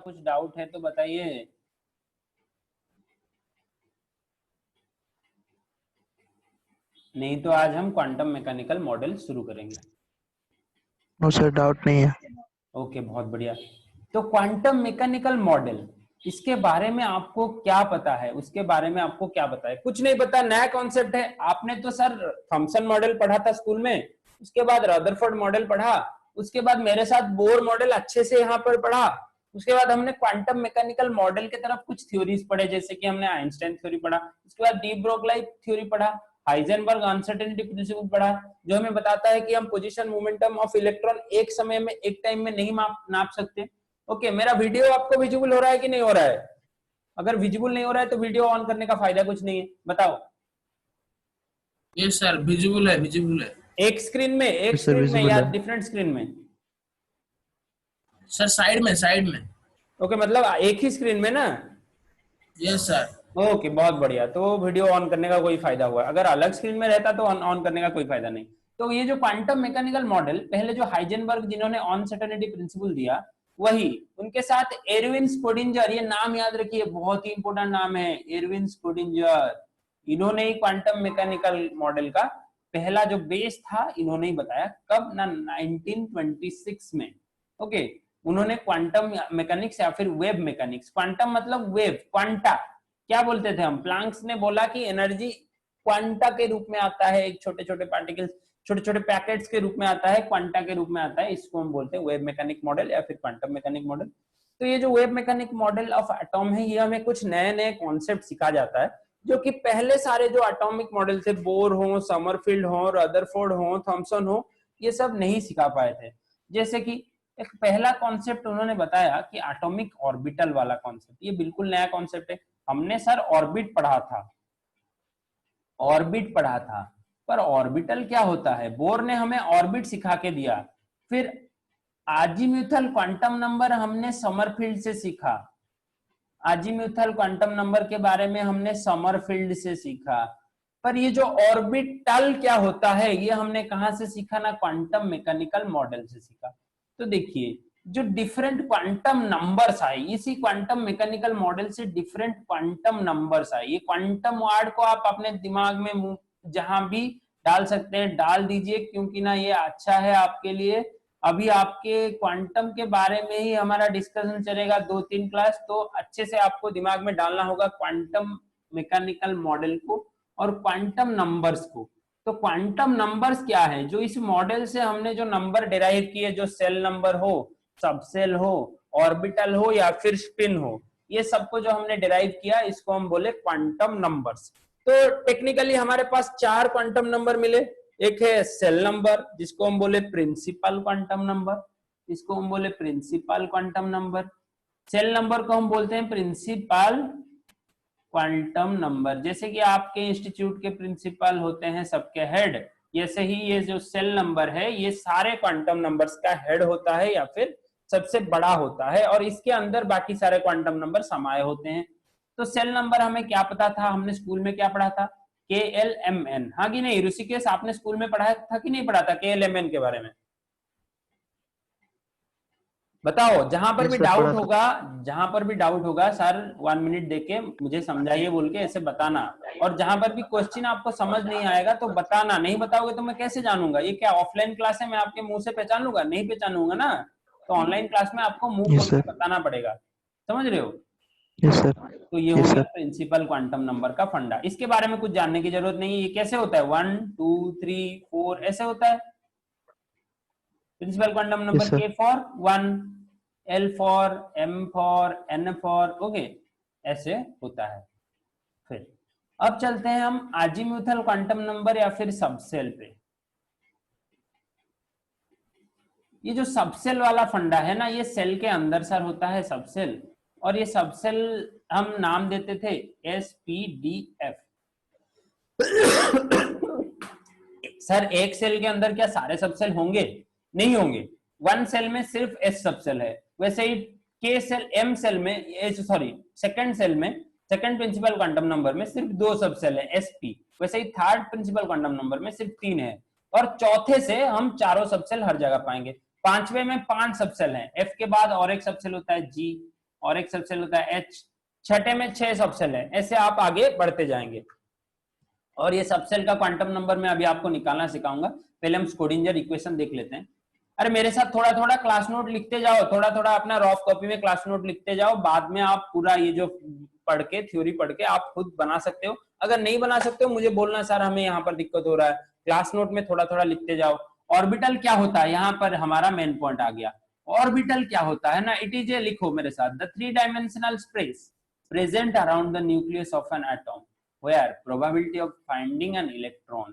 कुछ डाउट है तो बताइए। नहीं तो आज हम क्वांटम मैकेनिकल मॉडल शुरू करेंगे। नो सर, डाउट नहीं है। ओके, बहुत बढ़िया। तो क्वांटम मैकेनिकल मॉडल, इसके बारे में आपको क्या पता है? उसके बारे में आपको क्या पता है? कुछ नहीं पता, नया कॉन्सेप्ट है। आपने तो सर थॉमसन मॉडल पढ़ा था स्कूल में, उसके बाद रदरफोर्ड मॉडल पढ़ा, उसके बाद मेरे साथ बोर मॉडल अच्छे से यहाँ पर पढ़ा, उसके बाद हमने क्वांटम मैकेनिकल मॉडल की तरफ कुछ थ्योरीज पढ़े, जैसे कि हमने आइंस्टाइन थ्योरी पढ़ा, उसके बाद डी ब्रोगली थ्योरी पढ़ा, हाइजेनबर्ग अनसर्टेनिटी प्रिंसिपल पढ़ा, जो हमें बताता है कि हम पोजीशन मोमेंटम ऑफ इलेक्ट्रॉन एक समय में, एक टाइम में नहीं नाप सकते। ओके, मेरा वीडियो आपको विजिबल हो रहा है कि नहीं हो रहा है? अगर विजिबल नहीं हो रहा है तो वीडियो ऑन करने का फायदा कुछ नहीं है, बताओ। यस सर, विजिबल है, विजिबल है। एक स्क्रीन में, एक सर स्क्रीन में विजिबल या है डिफरेंट स्क्रीन में? सर साइड में, साइड में। ओके, मतलब एक ही स्क्रीन में ना? Yes sir. ओके, बहुत बढ़िया। तो वीडियो ऑन करने का कोई फायदा हुआ, अगर अलग स्क्रीन में रहता तो ऑन करने का कोई फायदा नहीं। तो ये जो क्वांटम मैकेनिकल मॉडल, पहले जो हाइजेनबर्ग जिन्होंने अनसर्टेनिटी प्रिंसिपल दिया, वही, उनके साथ एरविन स्क्रोडिंजर, ये नाम याद रखिए, बहुत ही इंपॉर्टेंट नाम है, एरविन स्क्रोडिंजर। इन्होंने ही क्वांटम मैकेनिकल मॉडल का पहला जो बेस था, इन्होंने ही बताया। कब ना? 1926 में। ओके, उन्होंने क्वांटम मैकेनिक्स या फिर वेव मैकेनिक्स, क्वांटम मतलब वेव, क्वांटा क्या बोलते थे हम? प्लांक्स ने बोला कि एनर्जी क्वांटा के रूप में आता है, एक छोटे छोटे पार्टिकल्स, छोटे छोटे पैकेट्स के रूप में आता है, क्वांटा के रूप में आता है। इसको हम बोलते हैं वेव मैकेनिक मॉडल या फिर क्वांटम मैकेनिक मॉडल। तो ये जो wave mechanic model of atom है, ये हमें कुछ नए नए कॉन्सेप्ट सिखा जाता है, जो कि पहले सारे जो एटॉमिक मॉडल थे, बोर हो, समरफील्ड हो, रदरफोर्ड हो, थॉमसन हो, ये सब नहीं सिखा पाए थे। जैसे कि एक पहला कॉन्सेप्ट उन्होंने बताया कि एटॉमिक ऑर्बिटल वाला कॉन्सेप्ट, ये बिल्कुल नया कॉन्सेप्ट है। हमने सर ऑर्बिट पढ़ा था, ऑर्बिट पढ़ा था, पर ऑर्बिटल क्या होता है? बोर ने हमें ऑर्बिट सिखा के दिया। फिर आजीम्यूथल क्वांटम नंबर हमने समरफील्ड से सीखा, आजीम्यूथल क्वांटम नंबर के बारे में हमने समरफील्ड से सीखा। पर ये जो ऑर्बिटल क्या होता है, ये हमने कहां से सीखा ना? क्वांटम मैकेनिकल मॉडल से सीखा। तो देखिए, जो डिफरेंट क्वांटम नंबर्स आए, इसी क्वांटम मैकेनिकल मॉडल से डिफरेंट क्वांटम नंबर्स आए। ये क्वांटम वर्ड को आप अपने दिमाग में जहां भी डाल सकते हैं, डाल दीजिए, क्योंकि ना ये अच्छा है आपके लिए। अभी आपके क्वांटम के बारे में ही हमारा डिस्कशन चलेगा 2-3 क्लास, तो अच्छे से आपको दिमाग में डालना होगा क्वांटम मैकेनिकल मॉडल को और क्वांटम नंबर्स को। तो क्वांटम नंबर्स क्या है? जो इस मॉडल से हमने जो नंबर डिराइव किए, जो सेल नंबर हो, सबसेल हो, ऑर्बिटल हो या फिर स्पिन हो, ये सबको जो हमने डिराइव किया, इसको हम बोले क्वांटम नंबर्स। तो टेक्निकली हमारे पास 4 क्वांटम नंबर मिले। एक है सेल नंबर, जिसको हम बोले प्रिंसिपल क्वांटम नंबर, इसको हम बोले principal quantum number. Shell number को हम बोलते हैं प्रिंसिपल क्वांटम नंबर। जैसे कि आपके इंस्टीट्यूट के प्रिंसिपल होते हैं सबके हेड, ऐसे ही ये जो सेल नंबर है, ये सारे क्वांटम नंबर्स का हेड होता है या फिर सबसे बड़ा होता है, और इसके अंदर बाकी सारे क्वांटम नंबर समाये होते हैं। तो सेल नंबर हमें क्या पता था? हमने स्कूल में क्या पढ़ा था? KLMN, हाँ कि नहीं ऋषिकेश? आपने स्कूल में पढ़ा था कि नहीं पढ़ा था KLMN के बारे में? बताओ, जहां पर भी डाउट होगा, जहां पर भी डाउट होगा सर 1 मिनट देके मुझे समझाइए बोल के ऐसे बताना। और जहां पर भी क्वेश्चन आपको समझ नहीं आएगा तो बताना, नहीं बताओगे तो मैं कैसे जानूंगा? ये क्या ऑफलाइन क्लास है, मैं आपके मुंह से पहचान लूंगा? नहीं पहचानूंगा ना। तो ऑनलाइन क्लास में आपको मुंह खोल के बताना पड़ेगा, समझ रहे हो? Yes sir. तो ये हो गया प्रिंसिपल क्वांटम नंबर का फंडा। इसके बारे में कुछ जानने की जरूरत नहीं है। ये कैसे होता है? 1 2 3 4 ऐसे होता है। Principal quantum number K for 1, L for, M for, N for, okay, ऐसे होता है। फिर अब चलते हैं हम आजीम्यूथल क्वांटम नंबर या फिर सबसेल पे। ये जो सबसेल वाला फंडा है ना, ये सेल के अंदर सर होता है सबसेल, और ये सबसेल हम नाम देते थे SPDF। सर एक सेल के अंदर क्या सारे सबसेल होंगे? नहीं होंगे। 1 सेल में सिर्फ S सबसेल है। वैसे ही K सेल, M सेल में, सॉरी सेकंड सेल में, सेकंड प्रिंसिपल क्वांटम नंबर में सिर्फ 2 सबसेल है SP। वैसे ही थर्ड प्रिंसिपल क्वांटम नंबर में सिर्फ 3 है, और चौथे से हम चारों सबसेल हर जगह पाएंगे। पांचवे में 5 सबसेल हैं, F के बाद और एक सबसेल होता है G, और एक सबसेल होता है H, छठे में 6 सबसेल है, ऐसे आप आगे बढ़ते जाएंगे। और ये सबसेल का क्वांटम नंबर मैं अभी आपको निकालना सिखाऊंगा। पहले हम स्क्रोडिंजर इक्वेशन देख लेते हैं। अरे मेरे साथ थोड़ा थोड़ा क्लास नोट लिखते जाओ, थोड़ा थोड़ा अपना रफ कॉपी में क्लास नोट लिखते जाओ, बाद में आप पूरा ये जो पढ़ के थ्योरी पढ़ के आप खुद बना सकते हो। अगर नहीं बना सकते हो मुझे बोलना, सर हमें यहाँ पर दिक्कत हो रहा है, क्लास नोट में थोड़ा थोड़ा लिखते जाओ। ऑर्बिटल क्या होता है, यहाँ पर हमारा मेन पॉइंट आ गया। ऑर्बिटल क्या होता है ना, इट इज ए, लिखो मेरे साथ, the 3 dimensional space present around the nucleus of an atom where probability of finding an electron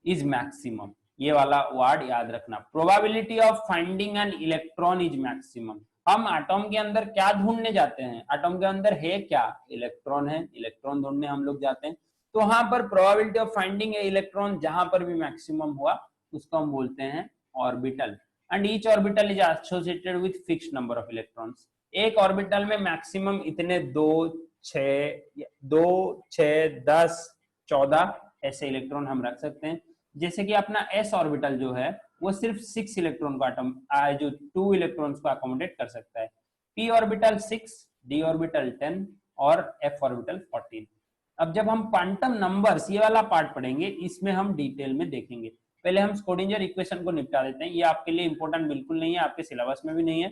is maximum। ये वाला वर्ड याद रखना, probability of finding an electron is maximum। हम एटम के अंदर क्या ढूंढने जाते हैं, एटम के अंदर है क्या, इलेक्ट्रॉन है, इलेक्ट्रॉन ढूंढने हम लोग जाते हैं। तो वहां पर probability of finding A electron जहां पर भी मैक्सिमम हुआ उसको हम बोलते हैं orbital. And each orbital is associated with fixed number of electrons. एक ऑर्बिटल में मैक्सिमम इतने 2, 6, 10, 14 ऐसे इलेक्ट्रॉन हम रख सकते हैं। जैसे कि अपना s ऑर्बिटल जो है वो सिर्फ 6 इलेक्ट्रॉन को जो 2 इलेक्ट्रॉन्स को अकोमोडेट कर सकता है। p ऑर्बिटल 6, d ऑर्बिटल 10 और f ऑर्बिटल 14। अब जब हम क्वांटम नंबर्स ये वाला पार्ट पढ़ेंगे इसमें हम डिटेल में देखेंगे। पहले हम स्क्रोडिंजर इक्वेशन को निपटा देते हैं। ये आपके लिए इंपॉर्टेंट बिल्कुल नहीं है, आपके सिलेबस में भी नहीं है,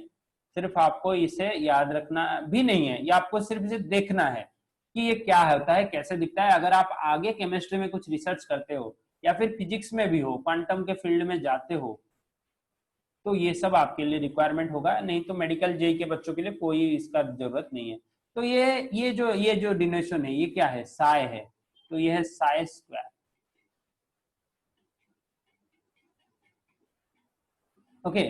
सिर्फ आपको इसे याद रखना भी नहीं है, ये आपको सिर्फ इसे देखना है कि ये क्या होता है, कैसे दिखता है। अगर आप आगे केमिस्ट्री में कुछ रिसर्च करते हो या फिर फिजिक्स में भी हो, क्वांटम के फील्ड में जाते हो, तो ये सब आपके लिए रिक्वायरमेंट होगा, नहीं तो मेडिकल जेई के बच्चों के लिए कोई इसका जरूरत नहीं है। तो ये जो डिनोशन है ये क्या है, साई है, तो ये है psi square. Okay,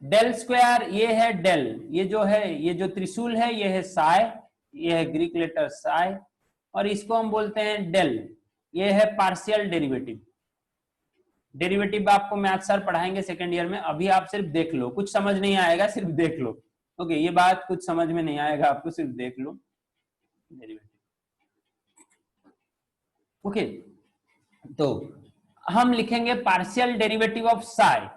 del square ये है डेल, ये जो त्रिशूल है ये है साई, ये है ग्रीक लेटर साई, और इसको हम बोलते हैं डेल। ये है पार्शियल डेरिवेटिव। डेरिवेटिव आपको मैथ सर पढ़ाएंगे सेकंड ईयर में, अभी आप सिर्फ देख लो, कुछ समझ नहीं आएगा सिर्फ देख लो। ओके, ये बात कुछ समझ में नहीं आएगा आपको, सिर्फ देख लो डेरिवेटिव। ओके, तो हम लिखेंगे पार्शियल डेरिवेटिव ऑफ साई,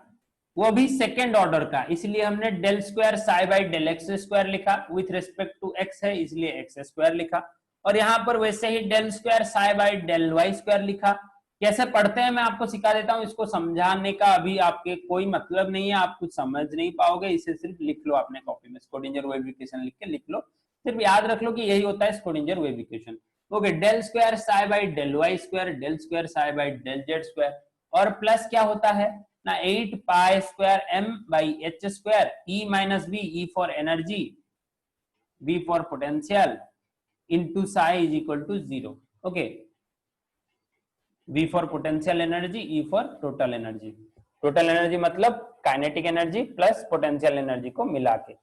वो भी सेकेंड ऑर्डर का, इसलिए हमने del square psi by del x square लिखा, विथ रिस्पेक्ट टू एक्स है इसलिए एक्स स्क्वायर लिखा। और यहाँ पर वैसे ही del square psi by del Y square लिखा। कैसे पढ़ते हैं मैं आपको सिखा देता हूँ, इसको समझाने का अभी आपके कोई मतलब नहीं है, आप कुछ समझ नहीं पाओगे, इसे सिर्फ लिख लो अपने कॉपी में, स्क्रोडिंजर वेव इक्वेशन लिख के लिख लो, सिर्फ याद रख लो कि यही होता है Schrodinger wave equation. Okay, del square psi by del Y square, del square psi by del Z square, और प्लस क्या होता है ना 8 pi square m by h square, e minus b, e for energy, b for potential, into psi is equal to 0। Okay, v for potential energy, e for total energy. Total energy मतलब kinetic energy plus potential energy को मिला के।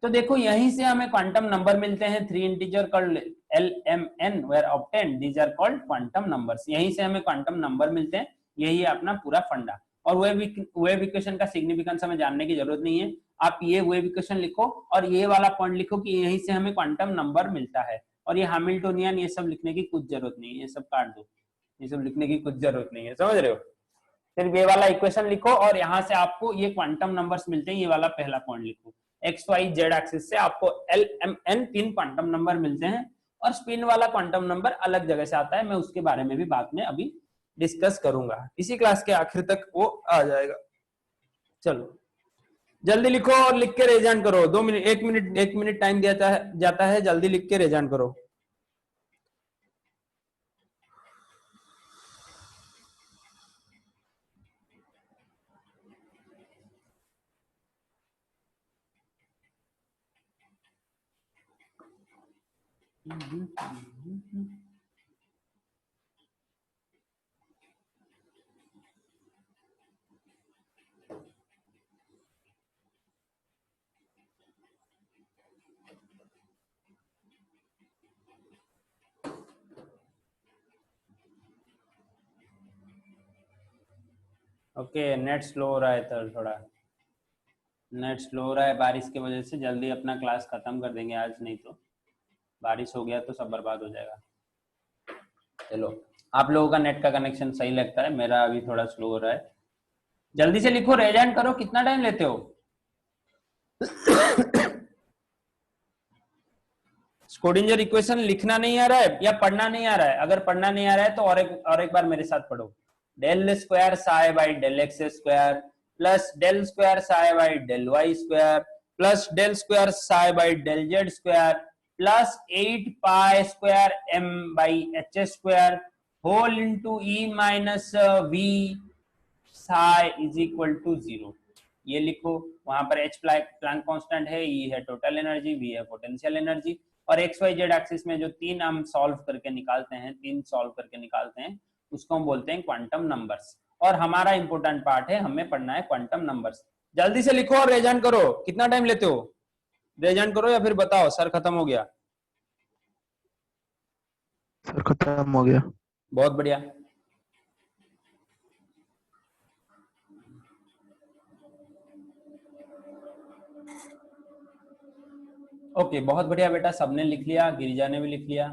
तो देखो यहीं से हमें quantum number मिलते हैं, 3 integer called l m n were obtained, these are called quantum numbers। यहीं से हमें क्वांटम नंबर मिलते हैं, यही है अपना पूरा फंडा। और वेव इक्वेशन का सिग्निफिकेंस हमें जानने की जरूरत नहीं है, आप ये वेव इक्वेशन लिखो और ये वाला पॉइंट लिखो कि यहीं से हमें क्वांटम नंबर मिलता है। और ये हैमिल्टोनियन ये सब लिखने की कुछ जरूरत नहीं है, ये सब काट दो, ये सब लिखने की कुछ जरूरत नहीं है, समझ रहे हो। सिर्फ ये वाला इक्वेशन लिखो और यहाँ से आपको ये क्वांटम नंबर्स मिलते हैं, ये वाला पहला पॉइंट लिखो। एक्स वाई जेड एक्सिस से आपको L M N 3 quantum number मिलते हैं, और स्पिन वाला क्वांटम नंबर अलग जगह से आता है, मैं उसके बारे में भी बाद में अभी डिस्कस करूंगा, इसी क्लास के आखिर तक वो आ जाएगा। चलो जल्दी लिखो और लिख के रेजान करो, 2 मिनट 1 मिनट टाइम दिया जाता है, जल्दी लिख के रेजान करो। ओके, नेट स्लो हो रहा है, तो थोड़ा नेट स्लो हो रहा है बारिश की वजह से, जल्दी अपना क्लास खत्म कर देंगे आज, नहीं तो बारिश हो गया तो सब बर्बाद हो जाएगा। चलो, आप लोगों का नेट का कनेक्शन सही लगता है, मेरा अभी थोड़ा स्लो हो रहा है। जल्दी से लिखो, रेजाइन करो, कितना टाइम लेते हो? स्क्रोडिंजर इक्वेशन लिखना नहीं आ रहा है या पढ़ना नहीं आ रहा है? अगर पढ़ना नहीं आ रहा है तो और एक बार मेरे साथ पढ़ो। Del square psi by del x square plus del square psi by del Y square plus del square psi by del Z square plus 8 pi square M by H square whole into E minus V psi is equal to 0। ये लिखो। वहां पर H Planck constant है, ई है total energy, we है potential energy, और x Y Z axis में जो तीन हम सॉल्व करके निकालते हैं उसको हम बोलते हैं क्वांटम नंबर्स। और हमारा इंपॉर्टेंट पार्ट है, हमें पढ़ना है क्वांटम नंबर्स। जल्दी से लिखो और रेजन करो। कितना टाइम लेते हो? रेजन करो या फिर बताओ सर खत्म हो गया? सर खत्म हो गया। बहुत बढ़िया। ओके, बहुत बढ़िया बेटा, सबने लिख लिया, गिरिजा ने भी लिख लिया।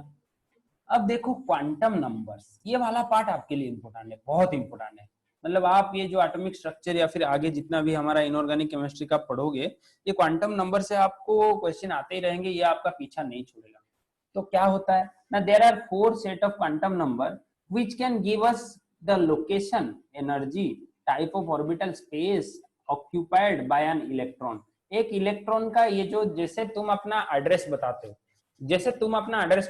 अब देखो क्वांटम नंबर्स, ये वाला पार्ट आपके लिए इंपॉर्टेंट है, बहुत इंपॉर्टेंट है। मतलब आप ये जो एटॉमिक स्ट्रक्चर या फिर आगे जितना भी हमारा इनऑर्गेनिक केमिस्ट्री का पढ़ोगे, ये क्वांटम नंबर से आपको क्वेश्चन आते ही रहेंगे, ये आपका पीछा नहीं छोड़ेगा। तो क्या होता है ना, there are 4 set of quantum number which can give us the location, energy, type of orbital, space occupied by an electron. एक इलेक्ट्रॉन का ये जो, जैसे तुम अपना एड्रेस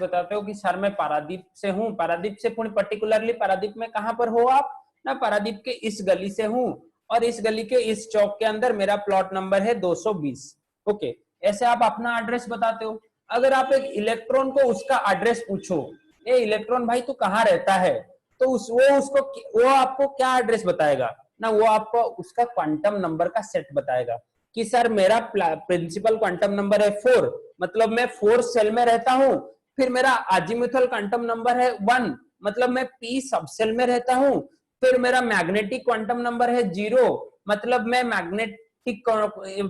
बताते हो कि सर मैं पारादीप से हूँ, पारादीप से पर्टिकुलरली पारादीप में कहां पर हो आप ना, पारादीप के इस गली से हूँ और इस गली के इस चौक के अंदर मेरा प्लॉट नंबर है 220। ओके, ऐसे आप अपना एड्रेस बताते हो। अगर आप एक इलेक्ट्रॉन को उसका एड्रेस पूछो, ए इलेक्ट्रॉन भाई तू कहाँ रहता है, तो वो आपको क्या एड्रेस बताएगा ना, वो आपको उसका क्वांटम नंबर का सेट बताएगा कि सर मेरा प्रिंसिपल क्वांटम नंबर है 4, मतलब मैं 4 सेल में रहता हूं। फिर मेरा अजीमुथल क्वांटम नंबर है 1, मतलब मैं p सब सेल में रहता हूं। फिर मेरा मैग्नेटिक क्वांटम नंबर है 0, मतलब मैं मैग्नेटिक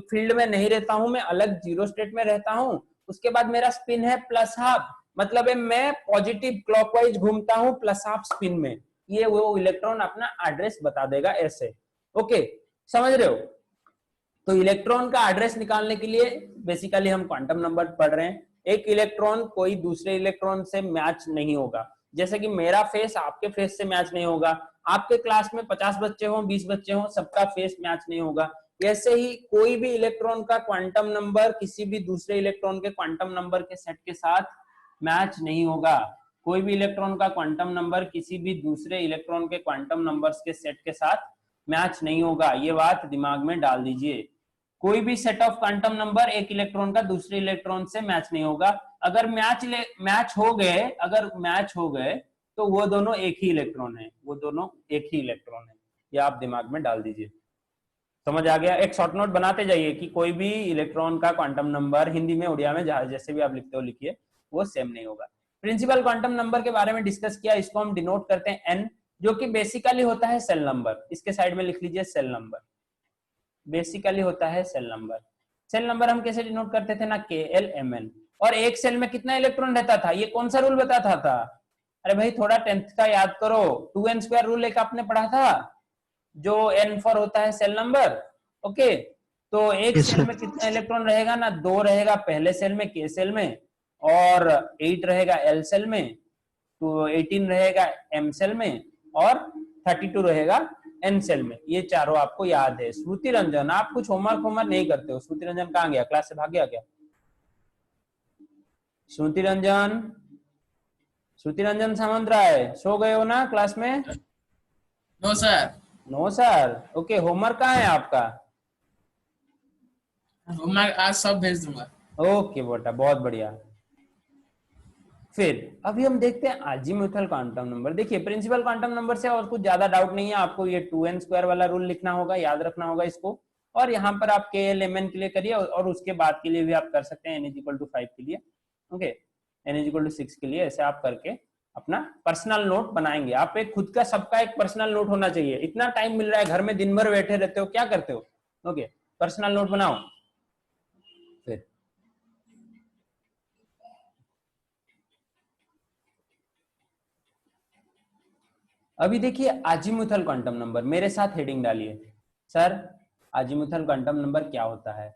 फील्ड में नहीं रहता हूं, मैं अलग जीरो स्टेट में रहता हूं। उसके बाद मेरा स्पिन है +½ मतलब मैं पॉजिटिव क्लॉकवाइज घूमता हूं +½ स्पिन में। ये वो इलेक्ट्रॉन अपना एड्रेस बता देगा ऐसे। ओके, समझ रहे हो? तो इलेक्ट्रॉन का एड्रेस निकालने के लिए बेसिकली हम क्वांटम नंबर पढ़ रहे हैं। एक इलेक्ट्रॉन कोई दूसरे इलेक्ट्रॉन से मैच नहीं होगा, जैसे कि मेरा फेस आपके फेस से मैच नहीं होगा, आपके क्लास में 50 बच्चे हों 20 बच्चे हों सबका फेस मैच नहीं होगा। ऐसे ही कोई भी इलेक्ट्रॉन का क्वांटम नंबर किसी भी दूसरे इलेक्ट्रॉन के क्वांटम नंबर के सेट के साथ मैच नहीं होगा। कोई भी इलेक्ट्रॉन का क्वांटम नंबर किसी भी दूसरे इलेक्ट्रॉन के क्वांटम नंबर्स के सेट के साथ मैच नहीं होगा, ये बात दिमाग में डाल दीजिए। कोई भी सेट ऑफ क्वांटम नंबर एक इलेक्ट्रॉन का दूसरे इलेक्ट्रॉन से मैच नहीं होगा। अगर मैच हो गए तो वो दोनों एक ही इलेक्ट्रॉन है, ये आप दिमाग में डाल दीजिए। समझ आ गया? एक शॉर्ट नोट बनाते जाइए कि कोई भी इलेक्ट्रॉन का क्वांटम नंबर हिंदी में उड़िया में जैसे भी आप लिखते हो लिखिए, वो सेम नहीं होगा। प्रिंसिपल क्वांटम नंबर के बारे में डिस्कस किया, इसको हम डिनोट करते हैं एन, जो कि बेसिकली होता है सेल नंबर। इसके साइड में लिख लीजिए सेल नंबर, बेसिकली होता है सेल नंबर। सेल नंबर हम कैसे डिनोट करते थे ना, KLMN। और एक सेल में कितना इलेक्ट्रॉन रहता था, ये कौन सा रूल बताता था? अरे भाई थोड़ा 10th का याद करो, 2n² रूल एक आपने पढ़ा था, जो n फॉर होता है सेल नंबर। ओके, तो एक Yes, सेल sir. में कितना इलेक्ट्रॉन रहेगा ना, 2 रहेगा पहले सेल में K सेल में, और 8 रहेगा L सेल में, तो 18 रहेगा M सेल में, और 32 रहेगा N सेल में। ये चारों आपको याद है। श्रुति रंजन, आप कुछ होमवर्क नहीं करते हो? श्रुति रंजन कहाँ गया, क्लास से भाग गया क्या? श्रुति रंजन सामंतराय सो गए हो ना क्लास में? No sir. No sir. Okay, homework कहाँ है आपका? मैं आज सब भेज दूंगा। ओके बेटा, बहुत बढ़िया। फिर अभी हम देखते हैं अजीमुथल क्वांटम नंबर। देखिए प्रिंसिपल क्वांटम नंबर से और कुछ ज्यादा डाउट नहीं है आपको, ये 2n² वाला रूल लिखना होगा, याद रखना होगा इसको। और यहाँ पर आप KLMN के लिए करिए, और उसके बाद के लिए भी आप कर सकते हैं n=5 के लिए, ओके, n=6 के लिए। ऐसे आप करके अपना पर्सनल नोट बनाएंगे। आप एक खुद का सबका एक पर्सनल नोट होना चाहिए। इतना टाइम मिल रहा है, घर में दिन भर बैठे रहते हो, क्या करते हो? ओके, पर्सनल नोट बनाओ। फिर अभी देखिए अजीमुथल क्वांटम नंबर, मेरे साथ हेडिंग डालिए। सर अजीमुथल क्वांटम नंबर क्या होता है?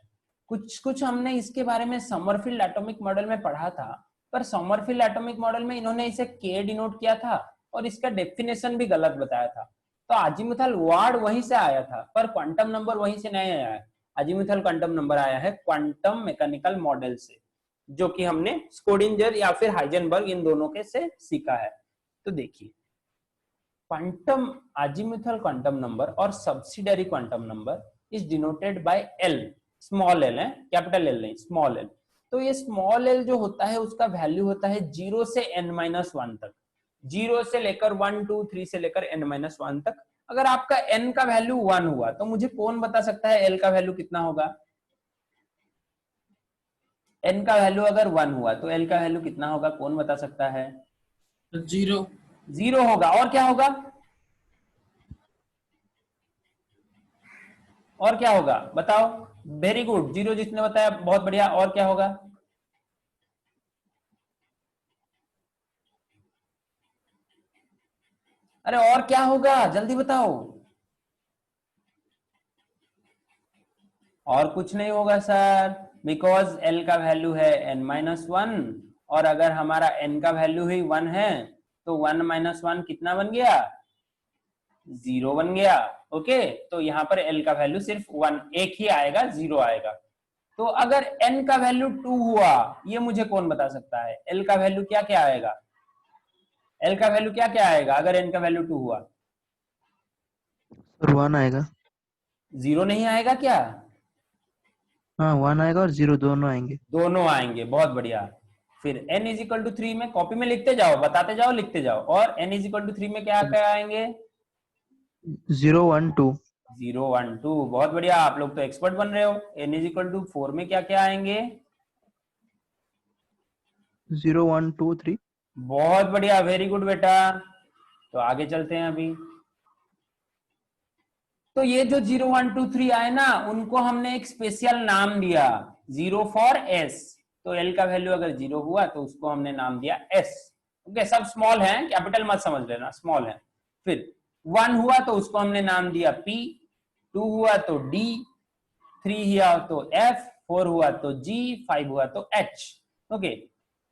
कुछ कुछ हमने इसके बारे में समरफील्ड एटॉमिक मॉडल में पढ़ा था, पर समरफील्ड एटॉमिक मॉडल में इन्होंने इसे के डिनोट किया था और इसका डेफिनेशन भी गलत बताया था। तो अजीमुथल वर्ड वहीं से आया था, पर क्वांटम नंबर वहीं से नहीं आया है। अजीमुथल क्वांटम नंबर आया है क्वांटम मैकेनिकल मॉडल से, जो कि हमने स्कोडिंजर या फिर हाइजेनबर्ग इन दोनों के से सीखा है। तो देखिए, क्वांटम अजीमुथल क्वांटम नंबर और subsidiary quantum number is denoted by L, small L है, कैपिटल एल नहीं, स्मॉल एल। तो ये स्मॉल एल जो होता है उसका वैल्यू होता है 0 से n-1 तक, 0 से लेकर 1 2 3 से लेकर n-1 तक। अगर आपका n का वैल्यू 1 हुआ तो मुझे कौन बता सकता है l का वैल्यू कितना होगा? n का वैल्यू अगर 1 हुआ तो l का वैल्यू कितना होगा, कौन बता सकता है? 0 0 होगा। और क्या होगा? और क्या होगा बताओ? वेरी गुड, 0 जिसने बताया बहुत बढ़िया। और क्या होगा? अरे और क्या होगा, जल्दी बताओ। और कुछ नहीं होगा सर, बिकॉज l का वैल्यू है n-1 और अगर हमारा n का वैल्यू ही 1 है तो 1-1 कितना बन गया? 0 बन गया। ओके, तो यहाँ पर l का वैल्यू सिर्फ 1 एक ही आएगा, 0 आएगा। तो अगर n का वैल्यू 2 हुआ, ये मुझे कौन बता सकता है? l का वैल्यू क्या क्या आएगा? l का वैल्यू क्या क्या आएगा अगर n का वैल्यू 2 हुआ? सर 1 आएगा। 0 नहीं आएगा क्या? हाँ 1 आएगा और 0 दोनों आएंगे। दोनों आएंगे, बहुत बढ़िया। फिर n इज इक्वल टू 3 में कॉपी में लिखते जाओ, बताते जाओ, लिखते जाओ। और n इज इक्वल टू 3 में क्या क्या आएंगे? 0 1 2। 0 1 2, बहुत बढ़िया, आप लोग तो एक्सपर्ट बन रहे हो। n इज इक्वल टू 4 में क्या क्या आएंगे? 0 1 2 3। बहुत बढ़िया, वेरी गुड बेटा। तो आगे चलते हैं अभी। तो ये जो 0 1 2 3 आए ना, उनको हमने एक स्पेशल नाम दिया, 0 फॉर s। तो l का वैल्यू अगर 0 हुआ तो उसको हमने नाम दिया s। ओके, सब स्मॉल है, कैपिटल मत समझ लेना, स्मॉल है। फिर 1 हुआ तो उसको हमने नाम दिया p, 2 हुआ तो d, 3 हुआ तो f, 4 हुआ तो g, 5 हुआ तो h। ओके,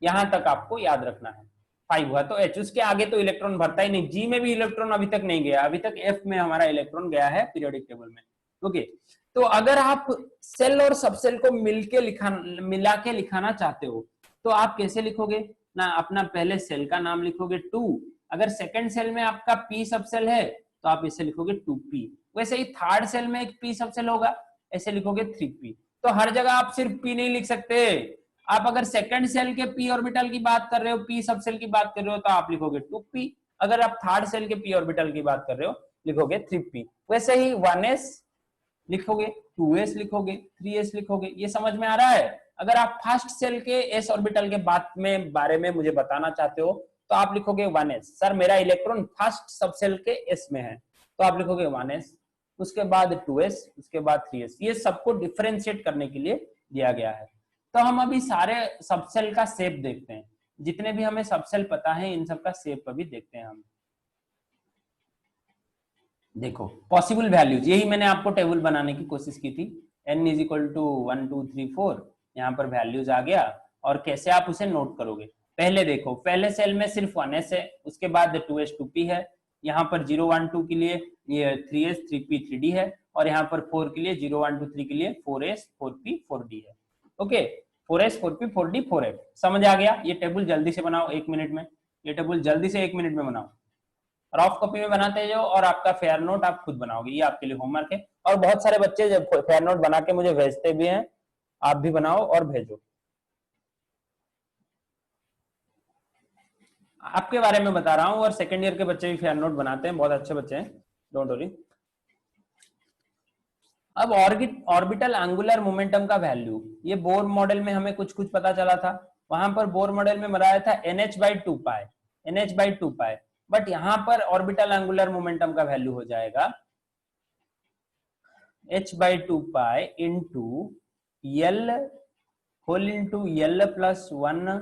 यहां तक आपको याद रखना है। 5 हुआ तो H, उसके आगे तो इलेक्ट्रॉन भरता ही नहीं। G में भी इलेक्ट्रॉन अभी तक नहीं गया, अभी तक F में हमारा इलेक्ट्रॉन गया है पीरियोडिक टेबल में। ओके, तो अगर आप सेल और सबसेल को मिला के लिखाना चाहते हो तो आप कैसे लिखोगे ना? अपना पहले सेल का नाम लिखोगे 2, अगर सेकंड सेल में आपका P सबसेल है तो आप इसे लिखोगे 2P। वैसे ही थर्ड सेल में एक P सबसेल होगा, ऐसे लिखोगे 3P। तो हर जगह आप सिर्फ P नहीं लिख सकते। आप अगर सेकंड सेल के p ऑर्बिटल की बात कर रहे हो, p सबसेल की बात कर रहे हो, तो आप लिखोगे 2p। अगर आप थर्ड सेल के p ऑर्बिटल की बात कर रहे हो, लिखोगे 3p। वैसे ही 1s लिखोगे, 2s लिखोगे, 3s लिखोगे। ये समझ में आ रहा है? अगर आप फर्स्ट सेल के s ऑर्बिटल के बारे में मुझे बताना चाहते हो तो आप लिखोगे 1s। सर मेरा इलेक्ट्रॉन फर्स्ट सबसेल के s में है, तो आप लिखोगे 1s, उसके बाद 2s, उसके बाद 3s। ये सबको डिफरेंशिएट करने के लिए दिया गया है। तो हम अभी सारे सबसेल का शेप देखते हैं, जितने भी हमें सबसेल पता है इन सब का शेप अभी देखते हैं हम। देखो, पॉसिबल वैल्यूज, यही मैंने आपको टेबल बनाने की कोशिश की थी। n इज इक्वल टू 1 2 3 4, यहाँ पर वैल्यूज आ गया। और कैसे आप उसे नोट करोगे? पहले देखो, पहले सेल में सिर्फ 1s है, उसके बाद 2s 2p है, यहाँ पर 0 1 2 के लिए ये 3s 3p 3d है, और यहाँ पर 4 के लिए 0 1 2 3 के लिए 4s 4p 4d है। Okay, 4s 4p 4d 4f। समझ आ गया? ये टेबल जल्दी से बनाओ 1 मिनट में, ये टेबल जल्दी से 1 मिनट में बनाओ। रफ कॉपी में बनाते जाओ और आपका फेयर नोट आप खुद बनाओगे, ये आपके लिए होमवर्क है। और बहुत सारे बच्चे जब फेयर नोट बना के मुझे भेजते भी हैं, आप भी बनाओ और भेजो। आपके बारे में बता रहा हूँ, और सेकेंड ईयर के बच्चे भी फेयर नोट बनाते हैं, बहुत अच्छे बच्चे हैं, डोंट वरी। अब ऑर्बिटल एंगुलर मोमेंटम का वैल्यू, ये बोर मॉडल में हमें कुछ कुछ पता चला था। वहां पर बोर मॉडल में बनाया था NH/2π, NH/2π। बट यहाँ पर ऑर्बिटल एंगुलर मोमेंटम का वैल्यू हो जाएगा h/2π into L whole into L+1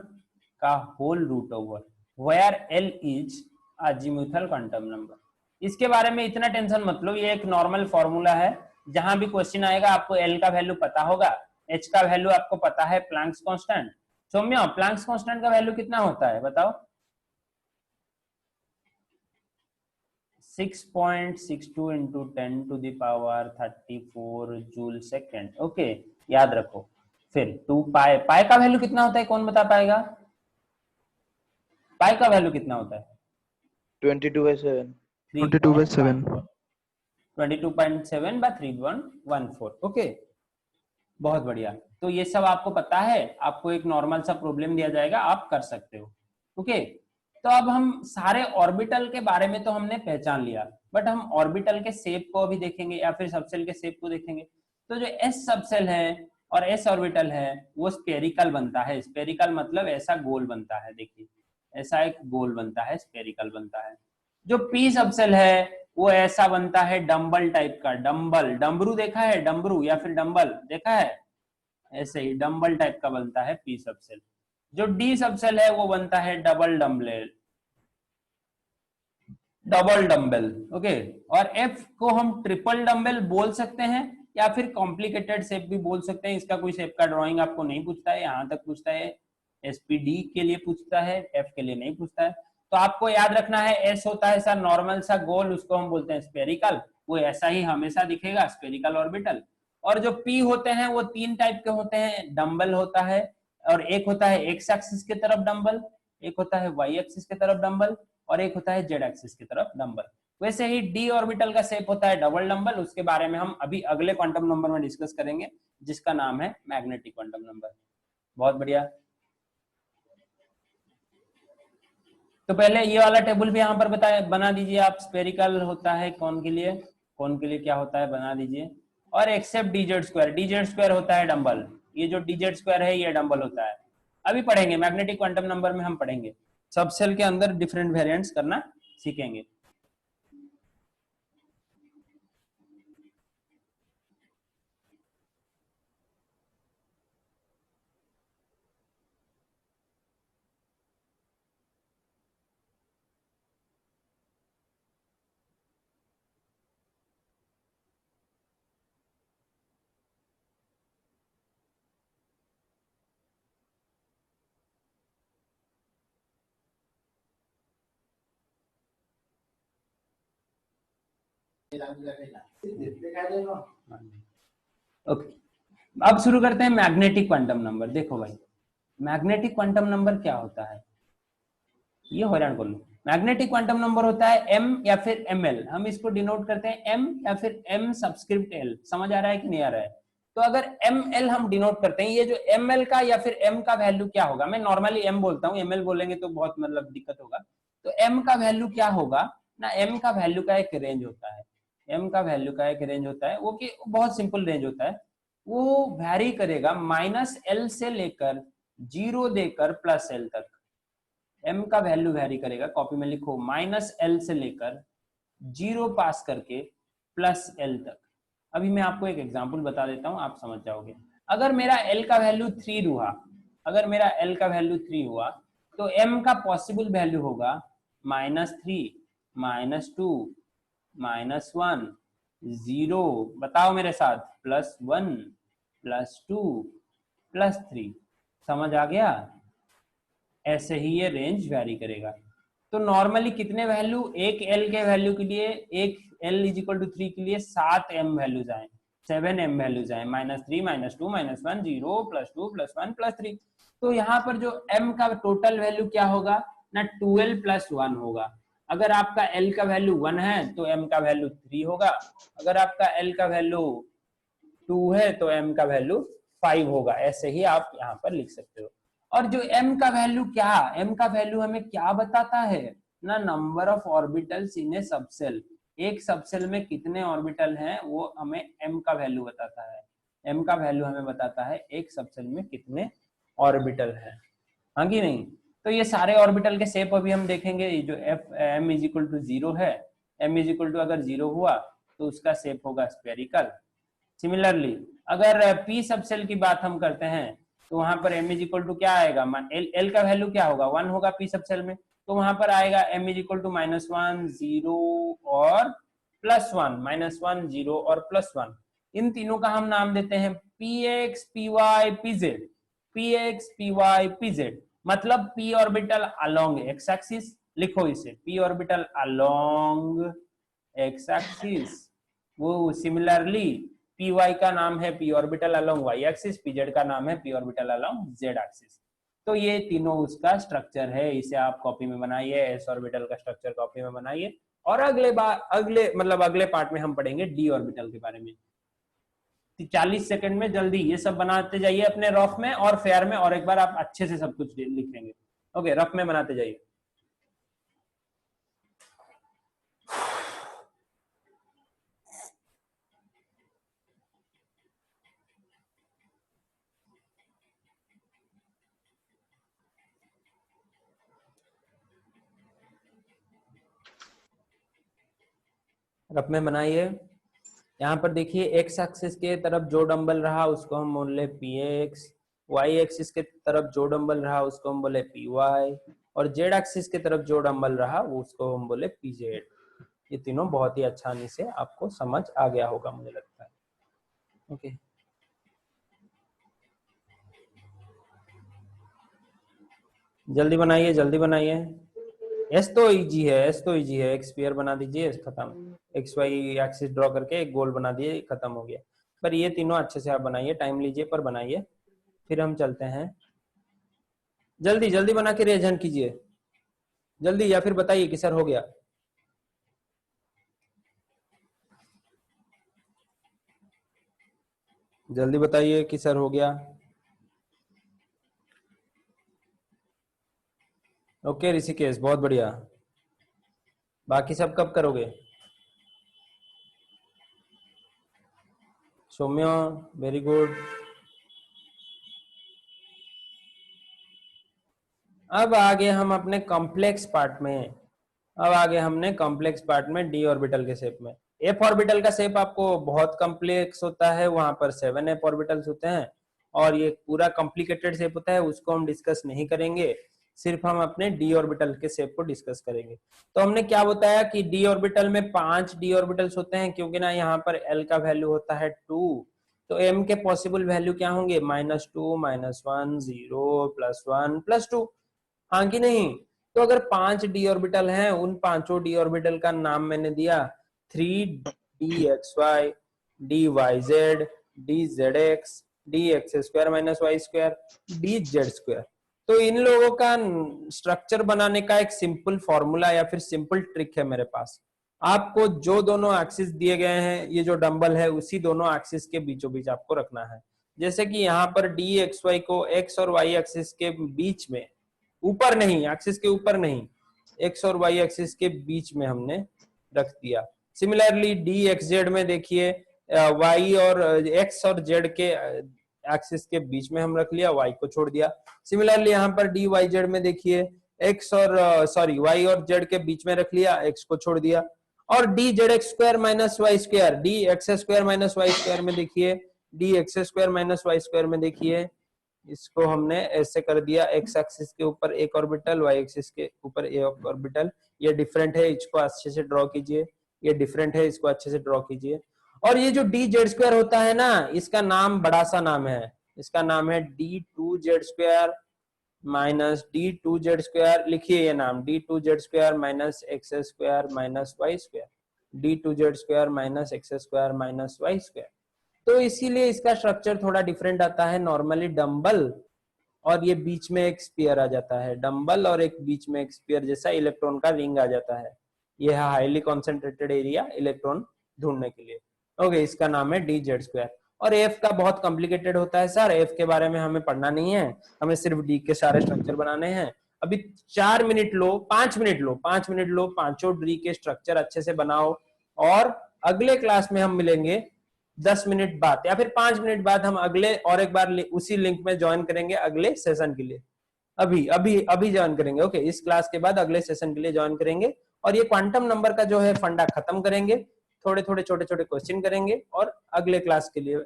का whole root over, where L is azimuthal quantum number. इसके बारे में इतना टेंशन मत लो, ये एक नॉर्मल फॉर्मूला है। जहां भी क्वेश्चन आएगा आपको L का वैल्यू पता होगा, एच का वैल्यू आपको पता है Planck's constant. Saumya Planck's constant का वैल्यू कितना होता है बताओ? 6.62 into 10 to the power 34 joule second. Okay, याद रखो। फिर 2 पाई, पाई का वैल्यू कितना होता है, कौन बता पाएगा? पाई का वैल्यू कितना होता है? 22/7। 22/7। 22.7 by 3.14। ओके, बहुत बढ़िया। तो ये सब आपको पता है, आपको एक नॉर्मल सा प्रॉब्लम दिया जाएगा, आप कर सकते हो। ओके, तो अब हम सारे ऑर्बिटल के बारे में तो हमने पहचान लिया, बट हम ऑर्बिटल के शेप को अभी देखेंगे या फिर सबसेल के शेप को देखेंगे। तो जो एस सबसेल है और एस ऑर्बिटल है वो स्पेरिकल बनता है। स्पेरिकल मतलब ऐसा गोल बनता है, देखिए ऐसा एक गोल बनता है, स्पेरिकल बनता है। जो पी सबसेल है वो ऐसा बनता है डम्बल टाइप का, डम्बल, डमरू देखा है, डमरू या फिर डम्बल देखा है, ऐसे ही डम्बल टाइप का बनता है पी सबसेल। जो डी सबसेल है वो बनता है double dumbbell, double dumbbell. Okay, और एफ को हम ट्रिपल डम्बल बोल सकते हैं या फिर कॉम्प्लिकेटेड शेप भी बोल सकते हैं। इसका कोई शेप का ड्राइंग आपको नहीं पूछता है, यहाँ तक पूछता है, एसपीडी के लिए पूछता है, एफ के लिए नहीं पूछता है। तो आपको याद रखना है, एस होता है ऐसा नॉर्मल सा गोल, उसको हम बोलते हैं स्पेरिकल, वो ऐसा ही हमेशा दिखेगा, स्पेरिकल ऑर्बिटल। और जो पी होते हैं वो 3 टाइप के होते हैं, डम्बल होता है, और एक होता है एक्स एक्सिस की तरफ डम्बल, एक होता है वाई एक्सिस की तरफ डम्बल, और एक होता है जेड एक्सिस की तरफ डम्बल। वैसे ही डी ऑर्बिटल का शेप होता है डबल डम्बल, उसके बारे में हम अभी अगले क्वांटम नंबर में डिस्कस करेंगे, जिसका नाम है मैग्नेटिक क्वांटम नंबर। बहुत बढ़िया। तो पहले ये वाला टेबल भी यहाँ पर बना दीजिए आप। स्पेरिकल होता है कौन के लिए, कौन के लिए क्या होता है बना दीजिए। और except d z square, d z square होता है डम्बल, ये जो डीजेड स्क्वायर है ये डम्बल होता है। अभी पढ़ेंगे मैग्नेटिक क्वांटम नंबर में, हम पढ़ेंगे सबसेल के अंदर डिफरेंट वेरिएंट्स करना सीखेंगे। ओके, अब शुरू करते हैं मैग्नेटिक क्वांटम नंबर। देखो भाई, मैग्नेटिक क्वांटम नंबर क्या होता है, ये हैरान कर लो। मैग्नेटिक क्वांटम नंबर होता है m या फिर ml, हम इसको डिनोट करते हैं m या फिर m सबस्क्रिप्ट l। समझ आ रहा है कि नहीं आ रहा है? तो अगर ml हम डिनोट करते हैं, ये जो ml का या फिर m का वैल्यू क्या होगा, मैं नॉर्मली m बोलता हूँ, ml बोलेंगे तो बहुत मतलब दिक्कत होगा। तो m का वैल्यू क्या होगा ना, m का वैल्यू का एक रेंज होता है, m का वैल्यू का एक रेंज होता है, वो कि बहुत सिंपल रेंज होता है, वो वैरी करेगा -l से लेकर 0 देकर +l तक। m का वैल्यू वैरी करेगा, कॉपी में लिखो, -l से लेकर 0 पास करके +l तक। अभी मैं आपको एक एग्जांपल बता देता हूं, आप समझ जाओगे। अगर मेरा l का वैल्यू 3 हुआ, अगर मेरा l का वैल्यू 3 हुआ, तो m का पॉसिबल वैल्यू होगा -3, -2, -1, 0, बताओ मेरे साथ, +1, +2, +3। समझ आ गया? ऐसे ही ये रेंज वैरी करेगा। तो नॉर्मली कितने वैल्यू, एक l के वैल्यू के लिए, एक l = 3 के लिए 7 m वैल्यूज आए, 7 m वैल्यूज आए, -3, -2, -1, 0, +2, +1, +3। तो यहाँ पर जो m का टोटल वैल्यू क्या होगा ना, 2l + 1 होगा। अगर आपका l का वैल्यू 1 है तो m का वैल्यू 3 होगा, अगर आपका l का वैल्यू 2 है तो m का वैल्यू 5 होगा। ऐसे ही आप यहाँ पर लिख सकते हो। और जो m का वैल्यू क्या, m का वैल्यू हमें क्या बताता है ना, number of orbitals in A subshell, एक सबसेल में कितने ऑर्बिटल हैं वो हमें m का वैल्यू बताता है। m का वैल्यू हमें बताता है एक सबसेल में कितने ऑर्बिटल हैं, हाँ कि नहीं? तो ये सारे ऑर्बिटल के शेप अभी हम देखेंगे। जो m = 0 है, m = अगर 0 हुआ तो उसका शेप होगा स्फेरिकल। सिमिलरली अगर p सबसेल की बात हम करते हैं तो वहां पर m = क्या आएगा, l का वैल्यू क्या होगा, 1 होगा p सबसेल में, तो वहां पर आएगा m = -1, 0 और +1, -1, 0 और +1। इन तीनों का हम नाम देते हैं px py pz। px py pz मतलब p orbital along x axis, लिखो इसे p orbital along x axis. वो सिमिलरली py का नाम है p orbital along y axis, pz का नाम है p orbital along z axis. तो ये तीनों उसका स्ट्रक्चर है, इसे आप कॉपी में बनाइए, s ऑर्बिटल का स्ट्रक्चर कॉपी में बनाइए। और अगले पार्ट में हम पढ़ेंगे d ऑर्बिटल के बारे में। 40 सेकंड में जल्दी ये सब बनाते जाइए अपने रफ में और फेयर में, और एक बार आप अच्छे से सब कुछ लिख लेंगे। ओके, रफ में बनाते जाइए। रफ में बनाइए। यहाँ पर देखिए एक्स एक्सिस के तरफ जो डंबल रहा उसको हम बोले px, वाई एक्सिस के तरफ जो डंबल रहा उसको हम बोले py, और जेड एक्सिस के तरफ जो डंबल रहा वो उसको हम बोले pz। ये तीनों बहुत ही आसानी से आपको समझ आ गया होगा मुझे लगता है। ओके, जल्दी बनाइए, जल्दी बनाइए। एस तो इजी है, एस तो इजी है। एक स्फीयर बना दीजिए, खत्म। एक्स वाई एक्सिस ड्रॉ करके एक गोल बना दिए, खत्म हो गया। पर ये तीनों अच्छे से आप बनाइए, टाइम लीजिए पर बनाइए। फिर हम चलते हैं, जल्दी जल्दी बना के रिवीजन कीजिए जल्दी, या फिर बताइए कि सर हो गया। जल्दी बताइए कि सर हो गया। ओके ऋषिकेश, बहुत बढ़िया। बाकी सब कब करोगे? सौम्य, वेरी गुड। अब आगे हम अपने कॉम्प्लेक्स पार्ट में, अब आगे हमने कॉम्प्लेक्स पार्ट में डी ऑर्बिटल के शेप में। एफ ऑर्बिटल का शेप आपको बहुत कॉम्प्लेक्स होता है, वहां पर 7 एफ ऑर्बिटल्स होते हैं, और ये पूरा कॉम्प्लिकेटेड शेप होता है, उसको हम डिस्कस नहीं करेंगे। सिर्फ हम अपने डी ऑर्बिटल के शेप को डिस्कस करेंगे। तो हमने क्या बताया कि डी ऑर्बिटल में 5 डी ऑर्बिटल्स होते हैं, क्योंकि ना यहाँ पर एल का वैल्यू होता है 2, तो एम के पॉसिबल वैल्यू क्या होंगे? -2, -1, 0, +1, +2। हाँ कि नहीं? तो अगर 5 डी ऑर्बिटल हैं, उन पांचों डी ऑर्बिटल का नाम मैंने दिया 3dxy, dyz, dzx, dx² - y², dz²। तो इन लोगों का स्ट्रक्चर बनाने का एक सिंपल फॉर्मूला या फिर सिंपल ट्रिक है मेरे पास। आपको जो दोनों एक्सिस दिए गए हैं, ये जो डंबल है, उसी दोनों एक्सिस के बीचों बीच आपको रखना है। जैसे कि यहाँ पर dxy को x और y एक्सिस के बीच में, ऊपर नहीं, एक्सिस के ऊपर नहीं, x और y एक्सिस के बीच में हमने रख दिया। सिमिलरली dxz में देखिए y और x और z के एक्सिस के बीच में हम रख लिया, y को छोड़ दिया। सिमिलरली यहाँ पर dyz में देखिए x और y और z के बीच में रख लिया, x को छोड़ दिया। और dzx² - y², dx² - y² में देखिए, dx² - y² में देखिए, इसको हमने ऐसे कर दिया, एक्स एक्सिस के ऊपर एक ऑर्बिटल, वाई एक्सिस के ऊपर एक ऑर्बिटल। ये डिफरेंट है, इसको अच्छे से ड्रॉ कीजिए। ये डिफरेंट है, इसको अच्छे से ड्रॉ कीजिए। और ये जो dz² होता है ना, इसका नाम बड़ा सा नाम है, इसका नाम है d2z² - d2z²। लिखिए ये नाम, d2z² - x² - y², d2z² - x² - y²। तो इसीलिए इसका स्ट्रक्चर थोड़ा डिफरेंट आता है। नॉर्मली डंबल और ये बीच में एक स्फीयर आ जाता है, डंबल और एक बीच में एक स्फीयर जैसा इलेक्ट्रॉन का रिंग आ जाता है। ये है हाईली कॉन्सेंट्रेटेड एरिया इलेक्ट्रॉन ढूंढने के लिए। ओके, इसका नाम है dz²। और एफ का बहुत कॉम्प्लिकेटेड होता है सर, एफ के बारे में हमें पढ़ना नहीं है, हमें सिर्फ डी के सारे स्ट्रक्चर बनाने हैं। अभी 4 minute low, 5 minute low, 5 minute low, पांचों डी के स्ट्रक्चर अच्छे से बनाओ, और अगले क्लास में हम मिलेंगे 10 मिनट बाद या फिर 5 मिनट बाद। हम अगले और एक बार उसी लिंक में ज्वाइन करेंगे अगले सेशन के लिए। अभी अभी अभी ज्वाइन करेंगे। ओके, इस क्लास के बाद अगले सेशन के लिए ज्वाइन करेंगे, और ये क्वांटम नंबर का जो है फंडा खत्म करेंगे। थोड़े थोड़े छोटे छोटे क्वेश्चन करेंगे, और अगले क्लास के लिए,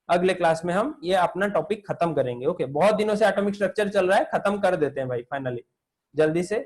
अगले क्लास में हम ये अपना टॉपिक खत्म करेंगे। ओके, बहुत दिनों से एटॉमिक स्ट्रक्चर चल रहा है, खत्म कर देते हैं भाई फाइनली, जल्दी से